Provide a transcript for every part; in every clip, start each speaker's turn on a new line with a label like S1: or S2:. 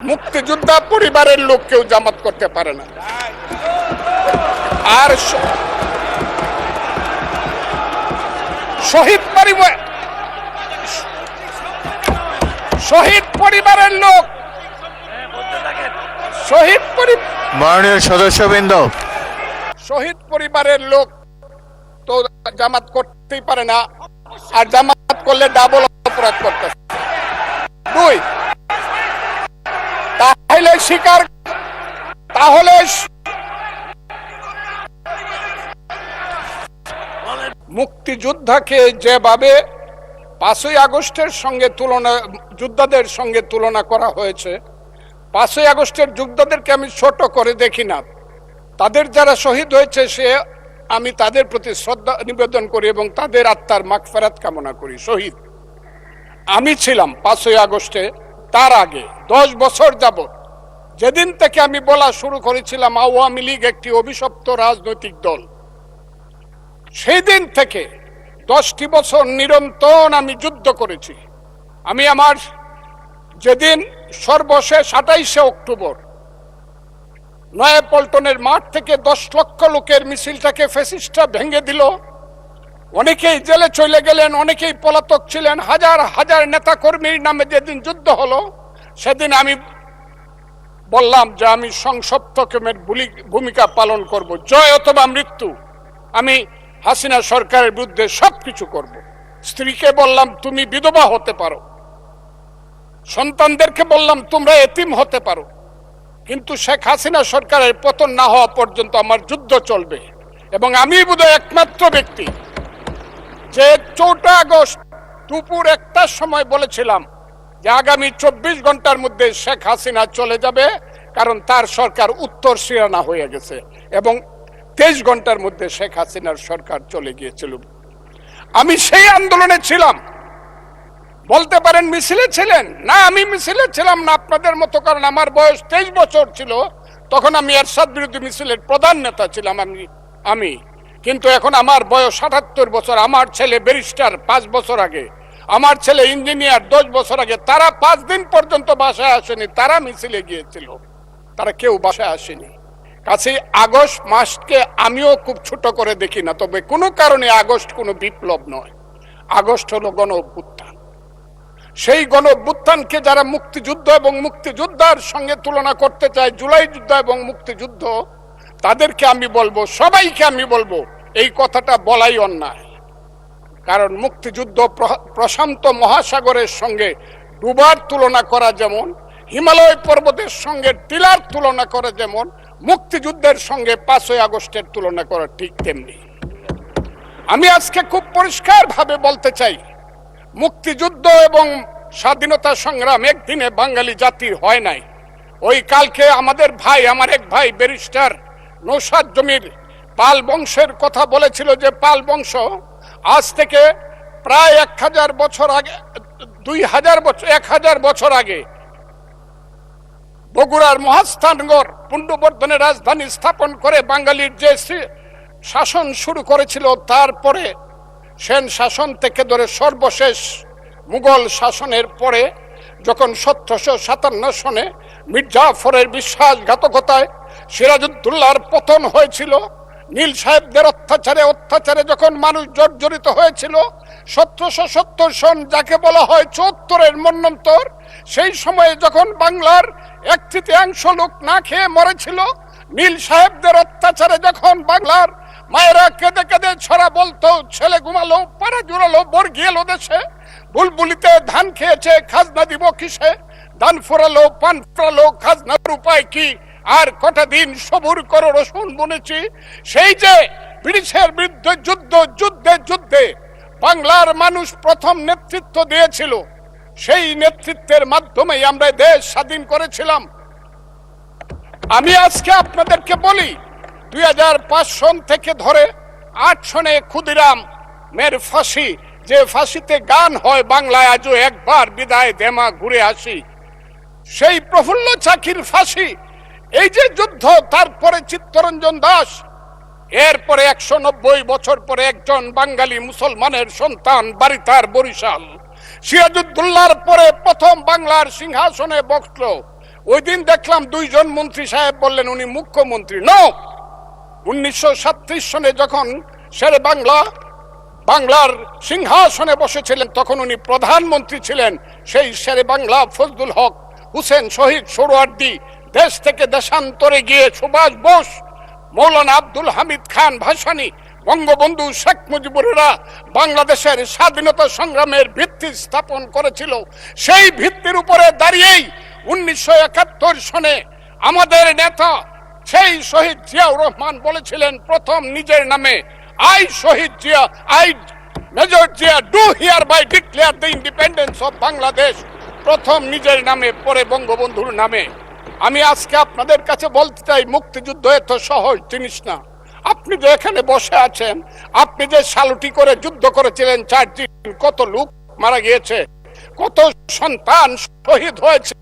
S1: মুক্তিযোদ্ধা পরিবারের লোক কেউ জামাত করতে পারে না। আর শহীদ পরিবারের লোক,
S2: মাননীয় সদস্যবৃন্দ,
S1: শহীদ পরিবারের লোক তো জামাত করতেই পারে না, আর জামাত করলে ডাবল অপরাধ করতে। দুই, তাহলে মুক্তিযোদ্ধাকে যেভাবে 5ই আগস্টের সঙ্গে যোদ্ধাদের সঙ্গে তুলনা করা হয়েছে, 5ই আগস্টের যোদ্ধাদেরকে আমি ছোট করে দেখি না। তাদের যারা শহীদ হয়েছে আমি তাদের প্রতি শ্রদ্ধা নিবেদন করি এবং তাদের আত্মার মাগফিরাত কামনা করি। শহীদ আমি ছিলাম 5ই আগস্টে, তার আগে 10 বছর যাবত, যেদিন থেকে আমি বলা শুরু করেছিলাম আওয়ামী লীগ একটি অভিশপ্ত রাজনৈতিক দল, সেই দিন থেকে 10টি বছর নিরন্তর আমি যুদ্ধ করেছি। আমি আমার যেদিন সর্বশেষ 28শে অক্টোবর নয়াপল্টনের মাঠ থেকে 10 লক্ষ লোকের মিছিলটাকে ফ্যাসিস্টরা ভেঙে দিল, অনেকেই জেলে চলে গেলেন, অনেকেই পলাতক ছিলেন, হাজার হাজার নেতা কর্মীর নামে যেদিন যুদ্ধ হলো, সেদিন আমি বললাম যে আমি সংসপ্তকের ভূমিকা পালন করব, জয় অথবা মৃত্যু। আমি হাসিনা সরকারের বিরুদ্ধে সবকিছু করব। স্ত্রীকে বললাম তুমি বিধবা হতে পারো, সন্তানদেরকে বললাম তোমরা এতিম হতে পারো, কিন্তু শেখ হাসিনা সরকারের পতন না হওয়া পর্যন্ত আমার যুদ্ধ চলবে। এবং আমি বোধহয় একমাত্র ব্যক্তি যে 4 আগস্ট দুপুর 1টার সময় বলেছিলাম যে আগামী 24 ঘন্টার মধ্যে শেখ হাসিনা চলে যাবে, কারণ তার সরকার উত্তর সিরানা হয়ে গেছে, এবং 23 ঘন্টার মধ্যে শেখ হাসিনার সরকার চলে গিয়েছিল। আমি সেই আন্দোলনে ছিলাম। বলতে পারেন মিছিলে ছিলেন না, আমি মিছিলে ছিলাম না আপনাদের মতো, কারণ আমার বয়স 23 বছর ছিল, তখন আমি এরশাদ বিরোধী মিছিলের প্রধান নেতা ছিলাম আমি। কিন্তু এখন আমার বয়স 78 বছর, আমার ছেলে ব্যারিস্টার 5 বছর আগে, আমার ছেলে ইঞ্জিনিয়ার 10 বছর আগে, তারা 5 দিন পর্যন্ত বাসায় আসেনি, তারা মিছিলে গিয়েছিল, তারা কেউ বাসায় আসেনি। কাছে আগস্ট মাসকে আমিও খুব ছোট করে দেখি না, তবে কোনো কারণে আগস্ট কোনো বিপ্লব নয়, আগস্ট হলো গণ অভ্যুত্থান। সেই গণ অভ্যুত্থানকে যারা মুক্তিযুদ্ধ এবং মুক্তিযোদ্ধার সঙ্গে তুলনা করতে চায়, জুলাই যুদ্ধ এবং মুক্তিযুদ্ধ, তাদেরকে আমি বলবো, সবাইকে আমি বলবো, এই কথাটা বলাই অন্যায়। কারণ মুক্তিযুদ্ধ প্রশান্ত মহাসাগরের সঙ্গে ডুবার তুলনা করা যেমন, হিমালয় পর্বতের সঙ্গে টিলার তুলনা করা যেমন, মুক্তিযুদ্ধের সঙ্গে 5ই আগস্টের তুলনা করা ঠিক তেমনি। আমি আজকে খুব পরিষ্কার ভাবে বলতে চাই, মুক্তিযুদ্ধ এবং স্বাধীনতা সংগ্রাম একদিনে বাঙালি জাতির হয় নাই। ওই কালকে আমাদের ভাই, আমার এক ভাই ব্যারিস্টার নৌসাদ জমির পাল বংশের কথা বলেছিল, যে পাল বংশ আজ থেকে প্রায় 1000 বছর আগে, 2000 বছর, 1000 বছর আগে বগুড়ার মহাস্থানগড় পুণ্ড্রবর্ধনের রাজধানী স্থাপন করে বাঙালির যে শাসন শুরু করেছিল, তারপরে সেন শাসন থেকে ধরে সর্বশেষ মুঘল শাসনের পরে যখন 1757 সনে মির্জাফরের বিশ্বাসঘাতকতায় সিরাজউদ্দৌলার পতন হয়েছিল, নীল সাহেবদের অত্যাচারে যখন মানুষ জর্জরিত হয়েছিল, 1770 সন যাকে বলা হয় 74-এর মন্বন্তর, সেই সময়ে যখন বাংলার 1/3 লোক না খেয়ে মরেছিল, নীল সাহেবদের অত্যাচারে যখন বাংলার মায়েরা কেঁদে কেঁদে ছড়া বলতো, ছেলে ঘুমালো, পাড়া জুড়ালো, বর্গি এলো দেশে, বুলবুলিতে ধান খেয়েছে, খাজনা দিব কিসে, ধান ফোরালো, পান ফোরালো, খাজনার উপায় কি, আর কটা দিন সবুর করো রসুন বুনেছি। সেই যে ব্রিটিশের বিরুদ্ধে যুদ্ধে বাংলার মানুষ প্রথম নেতৃত্ব দিয়েছিল, সেই নেতৃত্বের মাধ্যমেই আমরা দেশ স্বাধীন করেছিলাম। আমি আজকে আপনাদেরকে বলি, 2005 সন থেকে ধরে 8 সনে ক্ষুদিরাম মের ফাঁসি, যে ফাঁসিতে গান হয় বাংলায় আজও একবার বিদায় দেমা ঘুরে আসি, সেই প্রফুল্ল চাকির ফাঁসি, এই যে যুদ্ধ, তারপরে চিত্তরঞ্জন দাস, এরপরে 190 বছর পরে একজন বাঙালি মুসলমানের সন্তান, বাড়ি তার বরিশাল, সিরাজউদ্দৌলার পরে প্রথম বাংলার সিংহাসনে বসল ওই দিন দেখলাম দুইজন মন্ত্রী সাহেব বললেন উনি মুখ্যমন্ত্রী। ন 1937 সনে যখন শেরে বাংলার সিংহাসনে বসেছিলেন তখন উনি প্রধানমন্ত্রী ছিলেন। সেই শেরে বাংলা ফজলুল হক হুসেন শহীদ সোহরাওয়ার্দী দেশ থেকে দেশান্তরে গিয়ে সুভাষ বোস, মৌলানা আব্দুল হামিদ খান ভাসানী, বঙ্গবন্ধু শেখ মুজিবুরেরা বাংলাদেশের স্বাধীনতা সংগ্রামের ভিত্তি স্থাপন করেছিল। সেই ভিত্তির উপরে দাঁড়িয়েই 1971 সনে আমাদের নেতা সেই শহীদ জিয়াউর রহমান বলেছিলেন প্রথম নিজের নামে, I Shaheed Zia, I major Zia do hereby declare the independence of Bangladesh. প্রথম নিজের নামে, পরে বঙ্গবন্ধুর নামে। আমি আজকে আপনাদের কাছে বলতে চাই, মুক্তিযুদ্ধ এত সহজ জিনিস না। আপনি যে এখানে বসে আছেন, আপনি যে সালুটি করে যুদ্ধ করেছিলেন 4 দিন, কত লোক মারা গিয়েছে, কত সন্তান শহীদ হয়েছে,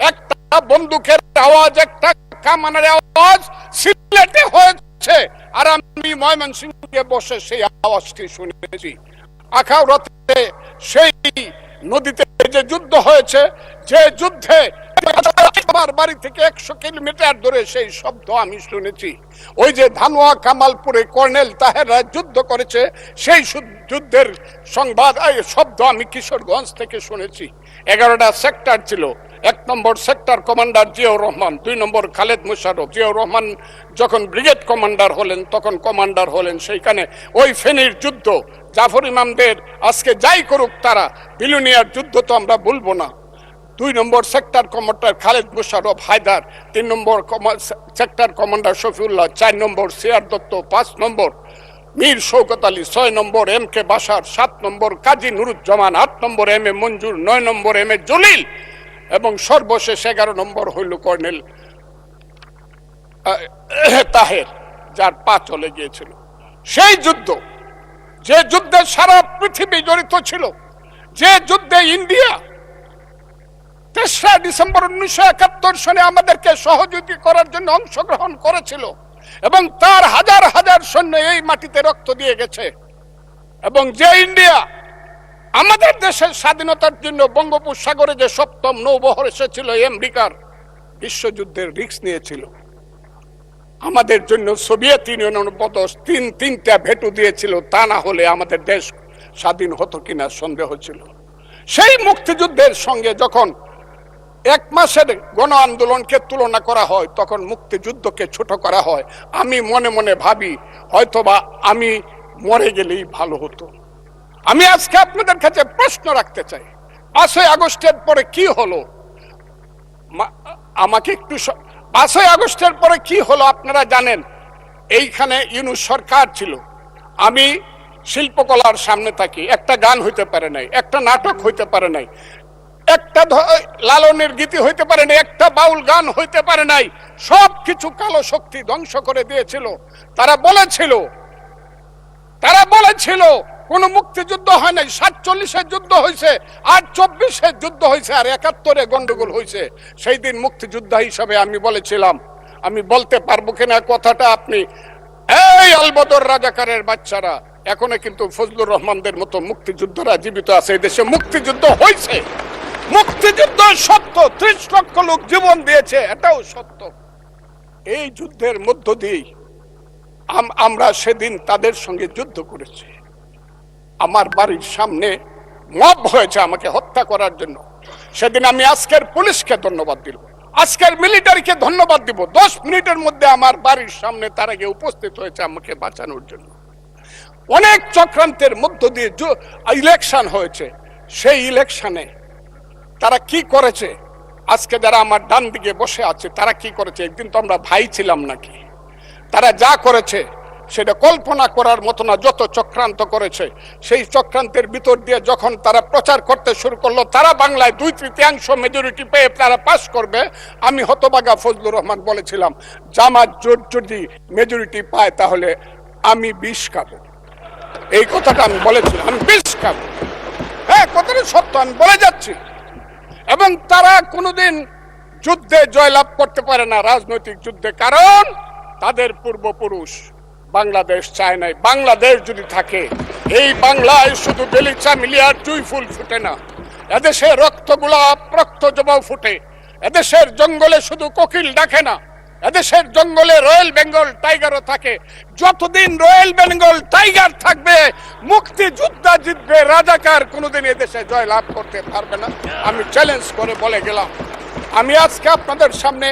S1: একটা বন্দুকের আওয়াজ, একটা কামানের আওয়াজ সিলেটে হয়েছে, আর আমি ময়মনসিংহে বসে সেই আওয়াজটি শুনেছি। আখাউড়াতে সেই নদীতে যে যুদ্ধ হয়েছে, যে যুদ্ধে আমার বাড়ি থেকে 100 কিলোমিটার দূরে সেই শব্দ আমি শুনেছি। ওই যে ধানুয়া কামালপুরে কর্নেল তাহেররা যুদ্ধ করেছে, সেই যুদ্ধের সংবাদ শব্দ আমি কিশোরগঞ্জ থেকে শুনেছি। 11টা সেক্টর ছিল। 1 নম্বর সেক্টর কমান্ডার জিয়াউর রহমান, 2 নম্বর খালেদ মোশাররফ। জিয়াউর রহমান যখন ব্রিগেড কমান্ডার হলেন তখন কমান্ডার হলেন সেইখানে। ওই ফেনীর যুদ্ধ, জাফর ইমামদের আজকে যাই করুক তারা, বিলুনিয়ার যুদ্ধ তো আমরা বলবো না। 2 নম্বর সেক্টর কমান্ডার খালেদ মোশাররফ হায়দার, 3 নম্বর সেক্টর কমান্ডার শফিউল্লাহ, 4 নম্বর সিআর দত্ত, 5 নম্বর মীর শৌকত আলী, 6 নম্বর MK বাশার, 7 নম্বর কাজী নুরুজ্জামান, 8 নম্বর MA মঞ্জুর, 9 নম্বর MA জলিল, এবং সর্বশেষ 11 নম্বর হইল কর্নেল তাহের, যার পা চলে গিয়েছিল। সেই যুদ্ধ, যে যুদ্ধে সারা পৃথিবী জড়িত ছিল, যে যুদ্ধে ইন্ডিয়া 3রা ডিসেম্বর 1971 সনে আমাদেরকে সহযোগী করার জন্য অংশগ্রহণ করেছিল, এবং তার হাজার হাজার সৈন্য এই মাটিতে রক্ত দিয়ে গেছে, এবং যে ইন্ডিয়া আমাদের দেশের স্বাধীনতার জন্য বঙ্গোপসাগরে যে 7ম নৌবহর এসেছিল, আমেরিকার বিশ্বযুদ্ধের রিস্ক নিয়েছিল, আমাদের জন্য সোভিয়েত ইউনিয়নের মতো 3টা ভেটো দিয়েছিল, তা না হলে আমাদের দেশ স্বাধীন হতো কিনা সন্দেহ ছিল। সেই মুক্তিযুদ্ধের সঙ্গে যখন 1 মাসের গণ আন্দোলনকে তুলনা করা হয়, তখন মুক্তিযুদ্ধকে ছোট করা হয়। আমি মনে মনে ভাবি, হয়তোবা আমি মরে গেলেই ভালো হতো। আমি আজকে আপনাদের কাছে প্রশ্ন রাখতে চাই, 5ই আগস্টের পরে কি হলো? আমাকে একটু 5ই আগস্টের পরে কি হলো আপনারা জানেন? এইখানে ইউনূস সরকার ছিল, আমি শিল্পকলার সামনে থাকি, একটা গান হইতে পারে নাই, একটা নাটক হইতে পারে নাই, একটা লালনের গীতি হইতে পারে নাই, একটা বাউল গান হইতে পারে নাই। সব কিছু কালো শক্তি ধ্বংস করে দিয়েছিল। তারা বলেছিল কোন মুক্তিযুদ্ধ হয় নাই, 47-এর যুদ্ধ হয়েছে, আর 24-এর যুদ্ধ হয়েছে, আর 71-এ গন্ডগোল হয়েছে। সেই দিন মুক্তিযোদ্ধা হিসাবে আমি বলেছিলাম, আমি বলতে পারবো কিনা কথাটা আপনি, এই আলবদর রাজাকারের বাচ্চারা, এখনো কিন্তু ফজলুর রহমানদের মতো মুক্তিযোদ্ধারা জীবিত আছে। এই দেশে মুক্তিযুদ্ধ হয়েছে, মুক্তিযুদ্ধ সত্য, 30 লক্ষ লোক জীবন দিয়েছে, এটাও সত্য। এই যুদ্ধের মধ্য দিয়ে আমরা সেদিন তাদের সঙ্গে যুদ্ধ করেছি। আমার বাড়ির সামনে মব হয়েছে আমাকে হত্যা করার জন্য। সেদিন আমি আজকের পুলিশকে ধন্যবাদ দিব, আজকের মিলিটারিকে ধন্যবাদ দিব। 10 মিনিটের মধ্যে আমার বাড়ির সামনে তারা গিয়ে উপস্থিত হয়েছে আমাকে বাঁচানোর জন্য। অনেক চক্রান্তের মধ্য দিয়ে ইলেকশন হয়েছে। সেই ইলেকশনে তারা কি করেছে, আজকে যারা আমার ডান দিকে বসে আছে তারা কি করেছে? একদিন তো আমরা ভাই ছিলাম নাকি? তারা যা করেছে সেটা কল্পনা করার মতো না। যত চক্রান্ত করেছে, সেই চক্রান্তের ভিতর দিয়ে যখন তারা প্রচার করতে শুরু করলো তারা বাংলায় 2/3 মেজরিটি পেয়ে তারা পাস করবে, আমি হতভাগা ফজলুর রহমান বলেছিলাম, জামাত জোট যদি মেজরিটি পায় তাহলে আমি বিষ খাবো। এই কথাটা আমি বলেছিলাম, আমি বিষ খাবো। হ্যাঁ, কথাটা সত্য, আমি বলে যাচ্ছি। এবং তারা কোনোদিন যুদ্ধে জয়লাভ করতে পারে না, রাজনৈতিক যুদ্ধে, কারণ তাদের পূর্বপুরুষ বাংলাদেশ চায় নাই। বাংলাদেশ যদি থাকে, এই বাংলায় শুধু বেলিচা মিলিয়ার জুই ফুল ফুটে না, এদেশে রক্ত গোলাপ, রক্ত জবা ফুটে। এদেশের জঙ্গলে শুধু কোকিল ডাকে না, এদেশের জঙ্গলে রয়্যাল বেঙ্গল টাইগারও থাকে। যতদিন রয়্যাল বেঙ্গল টাইগার থাকবে, মুক্তিযোদ্ধা জিতবে, রাজাকার কোনোদিন এদেশে জয় লাভ করতে পারবে না। আমি চ্যালেঞ্জ করে বলে গেলাম। আমি আজকে আপনাদের সামনে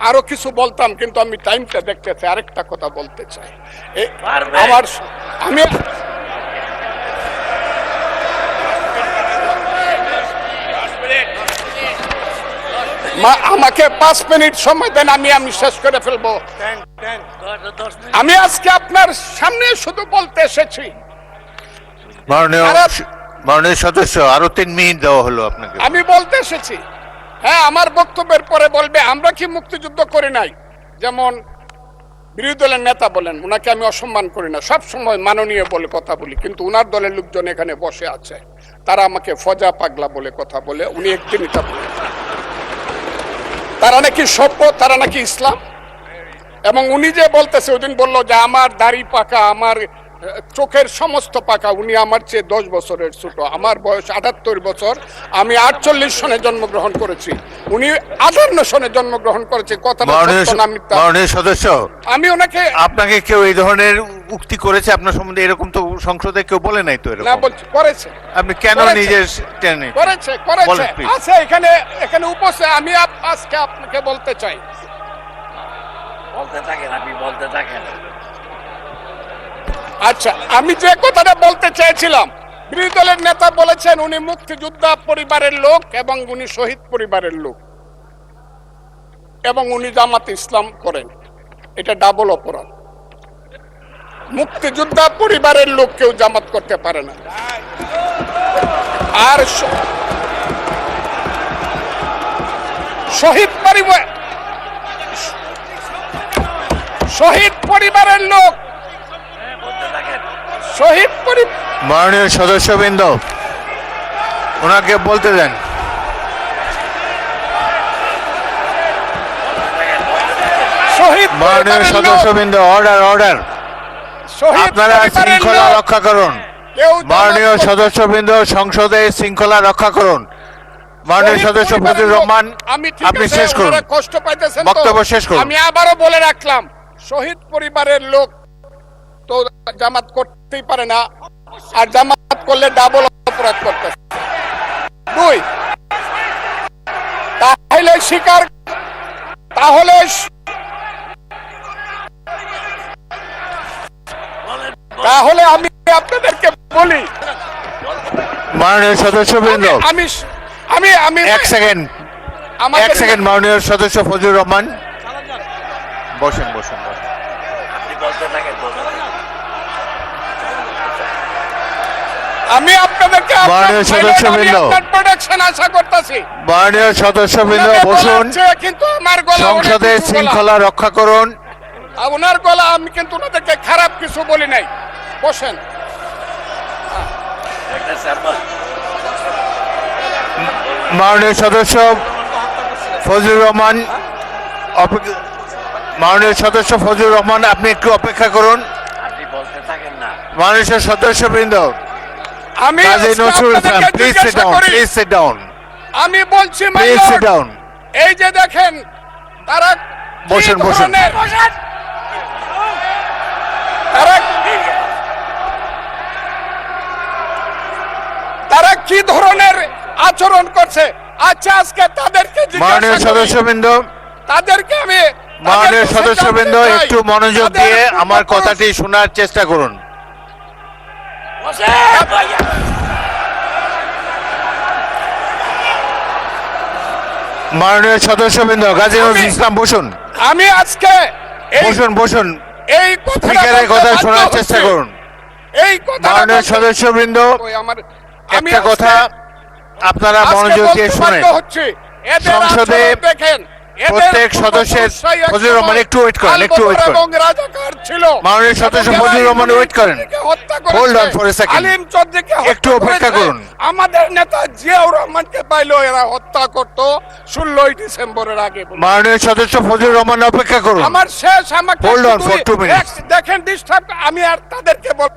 S1: আরো কিছু বলতাম, কিন্তু আমি টাইমটা দেখতে চাই, আরেকটা কথা বলতে চাই। আমি আমাকে 5 মিনিট সময় দেন, আমি শেষ করে ফেলবো। আমি আজকে আপনার সামনে শুধু বলতে এসেছি,
S2: মাননীয় সদস্য আরো 3 মিনিট দেওয়া হলো আপনাকে।
S1: আমি বলতে এসেছি, হ্যাঁ, আমার বক্তব্যের পরে বলবে আমরা কি মুক্তিযুদ্ধ করি নাই। যেমন বিরোধী দলের নেতা বলেন, উনাকে আমি অসম্মান করি না, সব সময় মাননীয় বলে কথা বলি, কিন্তু উনার দলের লোকজন এখানে বসে আছে, তারা আমাকে ফজা পাগলা বলে কথা বলে। উনি একদিনই তা বলে, তারা নাকি সভ্য, তারা নাকি ইসলাম। এবং উনি যে বলতেছে, ওদিন বললো যে আমার দাড়ি পাকা, আমার চোখের সমস্ত পাকা, উনি আমার চেয়ে 10 বছরের ছোট। আমার বয়স 78 বছর, আমি 48 সনে জন্মগ্রহণ করেছি, উনি 58 সনে জন্মগ্রহণ করেছে। কথাটা সত্য না মিথ্যা?
S2: মাননীয় সদস্য,
S1: আমি ওনাকে,
S2: আপনাকে কেউ এই ধরনের উক্তি করেছে আপনার সম্বন্ধে? এরকম তো সংসদে কেউ বলে নাই তো। এরকম
S1: না বলছি, করেছে।
S2: আপনি কেন নিজে টেনে?
S1: করেছে আছে এখানে উপস্থিত। আমি আজকে আপনাকে বলতে চাই,
S3: বলতে থাকেন, আপনি বলতে থাকেন।
S1: আচ্ছা, আমি যে কথাটা বলতে চেয়েছিলাম, বিরোধী দলের নেতা বলেছেন উনি মুক্তিযোদ্ধা পরিবারের লোক এবং উনি শহীদ পরিবারের লোক এবং উনি জামাত ইসলাম করেন। এটা ডাবল অপরাধ। মুক্তিযোদ্ধা পরিবারের লোক কেউ জামাত করতে পারে না। আর শহীদ পরিবারের লোক, শহীদ পরিবার।
S2: মাননীয় সদস্যবৃন্দ, ওনাকে বলতে দেন।
S1: শহীদ
S2: মাননীয় সদস্যবৃন্দ, অর্ডার। আপনারা শৃঙ্খলা রক্ষা করুন। মাননীয় সদস্যবৃন্দ, সংসদে শৃঙ্খলা রক্ষা করুন। মাননীয় সদস্য ফজলুর রহমান, আপনি শেষ করুন,
S1: কষ্ট পাইতেছেন,
S2: বক্তব্য শেষ করুন।
S1: আমি আবারও বলে রাখলাম, শহীদ পরিবারের লোক তো জামাত করতেই পারে না, আর জামাত করলে ডাবল অপরাধ করতেছে। 2, তাহলে আমি আপনাদেরকে বলি,
S2: মাননীয় সদস্যবৃন্দ,
S1: আমি
S2: এক সেকেন্ড, মাননীয় সদস্য ফজলুর রহমান, বসেন।
S3: আপনি বলতে থাকেন,
S1: আমি আপনাদেরকে
S2: মাননীয় সদস্যবৃন্দ,
S1: প্রোটেকশন আশা করতেছি।
S2: মাননীয় সদস্যবৃন্দ, বসুন।
S1: কিন্তু আমার গলা,
S2: সংসদে শৃঙ্খলা রক্ষা করুন।
S1: ওনার গলা, আমি কিন্তু ওনাদেরকে খারাপ কিছু বলি নাই। বসেন।
S2: মাননীয় সদস্য ফজলুর রহমান, আপনি একটু অপেক্ষা করুন।
S3: আপনি বলতে থাকেন না।
S2: মাননীয় সদস্যবৃন্দ,
S1: আমি
S2: Kazi Nazrul Islam, please sit down.
S1: আমি বলছি,
S2: প্লিজ সিট ডাউন।
S1: এই যে দেখেন, তারা
S2: বসেন।
S1: তারা কি ধরনের আচরণ করছে। আচ্ছা, আজকে তাদেরকে
S2: মাননীয় সদস্যবৃন্দ, মাননীয় সদস্যবৃন্দ, একটু মনোযোগ দিয়ে আমার কথাটি শোনার চেষ্টা করুন। মাননীয় সদস্যবৃন্দ, গাজী নজরুল ইসলাম, বসুন।
S1: আমি আজকে
S2: বসুন।
S1: এই
S2: স্পিকারের কথা শোনার চেষ্টা করুন। মাননীয় সদস্যবৃন্দ, একটা কথা আপনারা মনোযোগ দিয়ে শুনেন। সংসদে প্রত্যেক সদস্যের, ফজলুর রহমান একটু ওয়েট করেন। মাননীয় সদস্য ফজলুর রহমান ওয়েট করেন। Hold on for a second, একটু অপেক্ষা করুন।
S1: আমাদের নেতা জিয়াউর রহমানকে পাইলো এরা হত্যা করত 16 ডিসেম্বরের আগে।
S2: মাননীয় সদস্য ফজলুর রহমান অপেক্ষা করুন।
S1: আমার শেষ, আমাকে
S2: হোল্ড অন ফর 2 মিনিটস।
S1: দেখেন ডিস্টার্ব, আমি আর তাদেরকে বল